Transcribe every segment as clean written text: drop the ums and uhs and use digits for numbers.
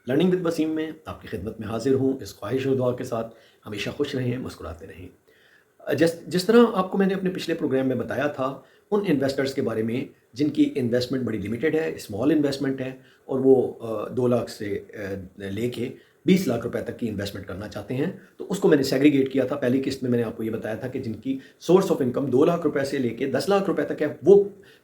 Learning with Wasim में आपकी खिदमत में हाजिर हूँ इस ख्वाहिश और दुआ के साथ। हमेशा खुश रहें, मुस्कुराते रहें। जिस जिस तरह आपको मैंने अपने पिछले प्रोग्राम में बताया था उन इन्वेस्टर्स के बारे में जिनकी इन्वेस्टमेंट बड़ी लिमिटेड है, स्मॉल इन्वेस्टमेंट है और वो 2 लाख से लेके 20 लाख रुपए तक की इन्वेस्टमेंट करना चाहते हैं। तो उसको मैंने सेग्रीगेट किया था। पहली किस्त में मैंने आपको ये बताया था कि जिनकी सोर्स ऑफ इनकम 2 लाख रुपए से लेके 10 लाख रुपए तक है, वो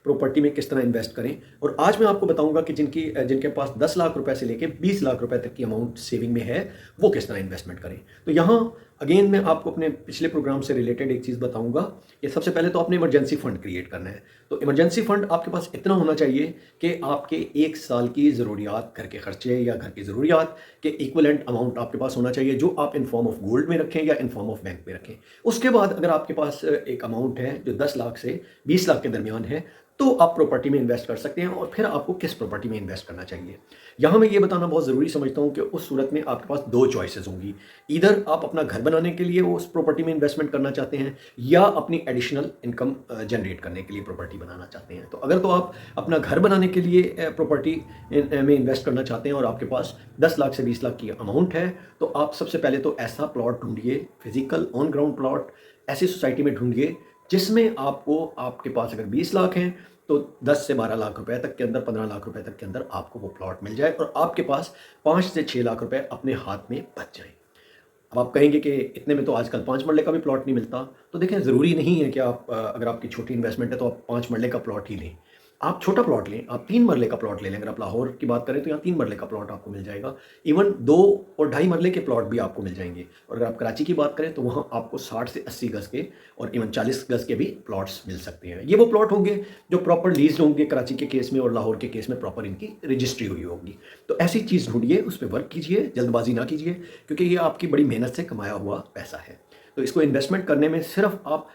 प्रॉपर्टी में किस तरह इन्वेस्ट करें। और आज मैं आपको बताऊंगा कि जिनके पास 10 लाख रुपए से लेके 20 लाख रुपए तक की अमाउंट सेविंग में है, वो किस तरह इन्वेस्टमेंट करें। तो यहाँ अगेन मैं आपको अपने पिछले प्रोग्राम से रिलेटेड एक चीज़ बताऊंगा कि सबसे पहले तो आपने इमरजेंसी फंड क्रिएट करना है। तो इमरजेंसी फंड आपके पास इतना होना चाहिए कि आपके 1 साल की ज़रूरियात, घर के खर्चे या घर की ज़रूरियात के इक्वलेंट अमाउंट आपके पास होना चाहिए, जो आप इन फॉर्म ऑफ गोल्ड में रखें या इन फॉर्म ऑफ बैंक में रखें। उसके बाद अगर आपके पास एक अमाउंट है जो 10 लाख से 20 लाख के दरमियान है, तो आप प्रॉपर्टी में इन्वेस्ट कर सकते हैं। और फिर आपको किस प्रॉपर्टी में इन्वेस्ट करना चाहिए, यहाँ मैं ये बताना बहुत ज़रूरी समझता हूँ कि उस सूरत में आपके पास 2 चॉइसेस होंगी। इधर आप अपना घर बनाने के लिए वो उस प्रॉपर्टी में इन्वेस्टमेंट करना चाहते हैं, या अपनी एडिशनल इनकम जनरेट करने के लिए प्रॉपर्टी बनाना चाहते हैं। तो अगर तो आप अपना घर बनाने के लिए प्रॉपर्टी में इन्वेस्ट करना चाहते हैं और आपके पास 10 लाख से 20 लाख की अमाउंट है, तो आप सबसे पहले तो ऐसा प्लॉट ढूंढिए, फिजिकल ऑन ग्राउंड प्लॉट ऐसी सोसाइटी में ढूंढिए जिसमें आपको, आपके पास अगर 20 लाख हैं तो 10 से 12 लाख रुपए तक के अंदर, 15 लाख रुपए तक के अंदर आपको वो प्लॉट मिल जाए और आपके पास 5 से 6 लाख रुपए अपने हाथ में बच जाएं। अब आप कहेंगे कि इतने में तो आजकल 5 मरले का भी प्लॉट नहीं मिलता। तो देखें, ज़रूरी नहीं है कि आप अगर आपकी छोटी इन्वेस्टमेंट है तो आप 5 मरले का प्लॉट ही लें। आप छोटा प्लॉट लें, आप 3 मरले का प्लॉट ले लें। अगर आप लाहौर की बात करें तो यहाँ 3 मरले का प्लॉट आपको मिल जाएगा। इवन 2 और ढाई मरले के प्लॉट भी आपको मिल जाएंगे। और अगर आप कराची की बात करें तो वहाँ आपको 60 से 80 गज़ के और इवन 40 गज़ के भी प्लॉट्स मिल सकते हैं। ये वो प्लॉट होंगे जो प्रॉपर लीज होंगे कराची के केस में, और लाहौर के केस में प्रॉपर इनकी रजिस्ट्री हुई होगी। तो ऐसी चीज़ ढूंढिए, उस पर वर्क कीजिए, जल्दबाजी ना कीजिए, क्योंकि ये आपकी बड़ी मेहनत से कमाया हुआ पैसा है। तो इसको इन्वेस्टमेंट करने में सिर्फ आप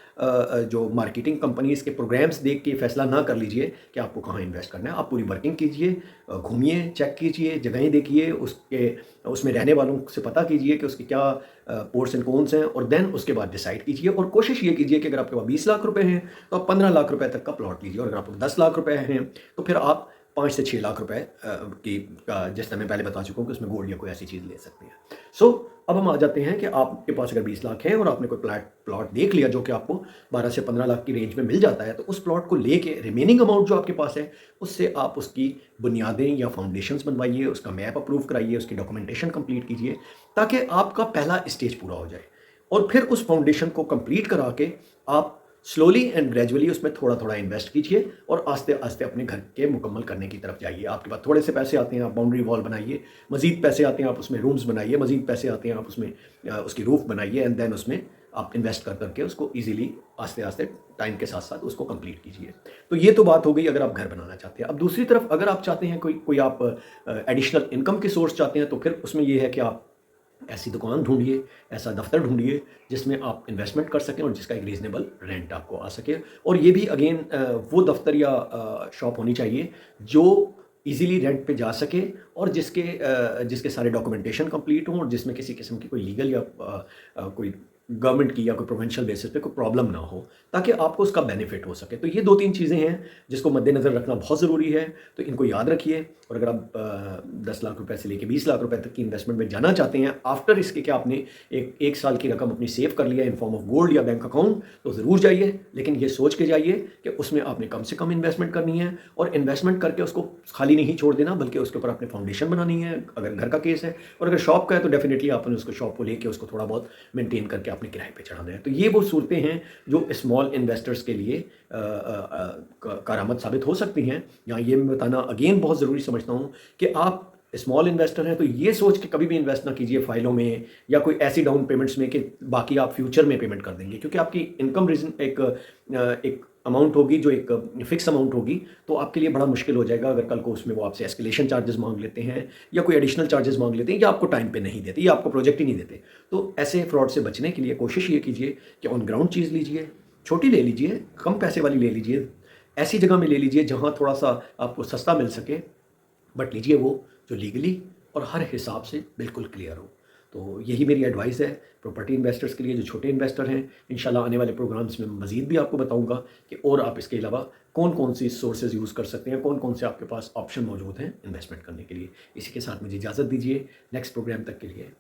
जो मार्केटिंग कंपनीज के प्रोग्राम्स देख के फैसला ना कर लीजिए कि आपको कहाँ इन्वेस्ट करना है। आप पूरी वर्किंग कीजिए, घूमिए, चेक कीजिए, जगहें देखिए, उसमें रहने वालों से पता कीजिए कि उसके क्या पोर्स एंड कॉन्स हैं, और देन उसके बाद डिसाइड कीजिए। और कोशिश ये कीजिए कि अगर आपके पास 20 लाख रुपए हैं तो आप 15 लाख रुपए तक का प्लॉट लीजिए, और अगर आपको 10 लाख रुपए हैं तो फिर आप 5 से 6 लाख रुपए की जैसे मैं पहले बता चुका हूँ कि उसमें गोल्ड या कोई ऐसी चीज़ ले सकते हैं। सो अब हम आ जाते हैं कि आपके पास अगर 20 लाख है और आपने कोई प्लॉट देख लिया जो कि आपको 12 से 15 लाख की रेंज में मिल जाता है, तो उस प्लॉट को लेके रिमेनिंग अमाउंट जो आपके पास है उससे आप उसकी बुनियादें या फाउंडेशंस बनवाइए, उसका मैप अप्रूव कराइए, उसकी डॉक्यूमेंटेशन कंप्लीट कीजिए, ताकि आपका पहला स्टेज पूरा हो जाए। और फिर उस फाउंडेशन को कंप्लीट करा के आप स्लोली एंड ग्रेजुअली उसमें थोड़ा थोड़ा इन्वेस्ट कीजिए और आस्ते आस्ते अपने घर के मुकम्मल करने की तरफ जाइए। आपके पास थोड़े से पैसे आते हैं, आप बाउंड्री वॉल बनाइए, मजीद पैसे आते हैं आप उसमें रूम्स बनाइए, मजीद पैसे आते हैं आप उसमें उसकी रूफ बनाइए, एंड देन उसमें आप इन्वेस्ट कर करके उसको ईजिली आस्ते आस्ते टाइम के साथ साथ उसको कंप्लीट कीजिए। तो ये तो बात हो गई अगर आप घर बनाना चाहते हैं। अब दूसरी तरफ अगर आप चाहते हैं कोई आप एडिशनल इनकम के सोर्स चाहते हैं, तो फिर उसमें ये है कि आप ऐसी दुकान ढूंढिए, ऐसा दफ्तर ढूंढिए जिसमें आप इन्वेस्टमेंट कर सकें और जिसका एक रीज़नेबल रेंट आपको आ सके। और ये भी अगेन वो दफ्तर या शॉप होनी चाहिए जो इजीली रेंट पे जा सके, और जिसके सारे डॉक्यूमेंटेशन कंप्लीट हों, और जिसमें किसी किस्म की कोई लीगल या कोई गवर्नमेंट की या कोई प्रोविंशियल बेसिस पे कोई प्रॉब्लम ना हो, ताकि आपको उसका बेनिफिट हो सके। तो ये 2-3 चीज़ें हैं जिसको मद्देनज़र रखना बहुत ज़रूरी है। तो इनको याद रखिए। और अगर आप 10 लाख रुपए से लेके 20 लाख रुपए तक की इन्वेस्टमेंट में जाना चाहते हैं, आफ्टर इसके कि आपने एक साल की रकम अपनी सेव कर लिया इन फॉर्म ऑफ गोल्ड या बैंक अकाउंट, तो ज़रूर जाइए, लेकिन ये सोच के जाइए कि उसमें आपने कम से कम इन्वेस्टमेंट करनी है, और इन्वेस्टमेंट करके उसको खाली नहीं छोड़ देना, बल्कि उसके ऊपर आपने फाउंडेशन बनानी है अगर घर का केस है। और अगर शॉप का है तो डेफिनेटली आपने उसको शॉप को लेके उसको थोड़ा बहुत मेंटेन करके आपने किराए पे चढ़ाना है। तो ये वो सूरतें हैं जो स्मॉल इन्वेस्टर्स के लिए कारआमद साबित हो सकती हैं। यहाँ ये मैं बताना अगेन बहुत ज़रूरी समझता हूँ कि आप स्मॉल इन्वेस्टर हैं तो ये सोच के कभी भी इन्वेस्ट ना कीजिए फाइलों में या कोई ऐसी डाउन पेमेंट्स में कि बाकी आप फ्यूचर में पेमेंट कर देंगे, क्योंकि आपकी इनकम रीजन एक अमाउंट होगी जो एक फिक्स अमाउंट होगी, तो आपके लिए बड़ा मुश्किल हो जाएगा अगर कल को उसमें वो आपसे एस्केलेशन चार्जेस मांग लेते हैं या कोई एडिशनल चार्जेस मांग लेते हैं, या आपको टाइम पे नहीं देते, या आपको प्रोजेक्ट ही नहीं देते। तो ऐसे फ्रॉड से बचने के लिए कोशिश ये कीजिए कि ऑन ग्राउंड चीज़ लीजिए, छोटी ले लीजिए, कम पैसे वाली ले लीजिए, ऐसी जगह में ले लीजिए जहाँ थोड़ा सा आपको सस्ता मिल सके, बट लीजिए वो जो लीगली और हर हिसाब से बिल्कुल क्लियर हो। तो यही मेरी एडवाइस है प्रॉपर्टी इन्वेस्टर्स के लिए, जो छोटे इन्वेस्टर हैं। इंशाल्लाह आने वाले प्रोग्राम्स में मज़ीद भी आपको बताऊंगा कि और आप इसके अलावा कौन कौन सी सोर्सेज यूज़ कर सकते हैं, कौन कौन से आपके पास ऑप्शन मौजूद हैं इन्वेस्टमेंट करने के लिए। इसी के साथ मुझे इजाज़त दीजिए, नेक्स्ट प्रोग्राम तक के लिए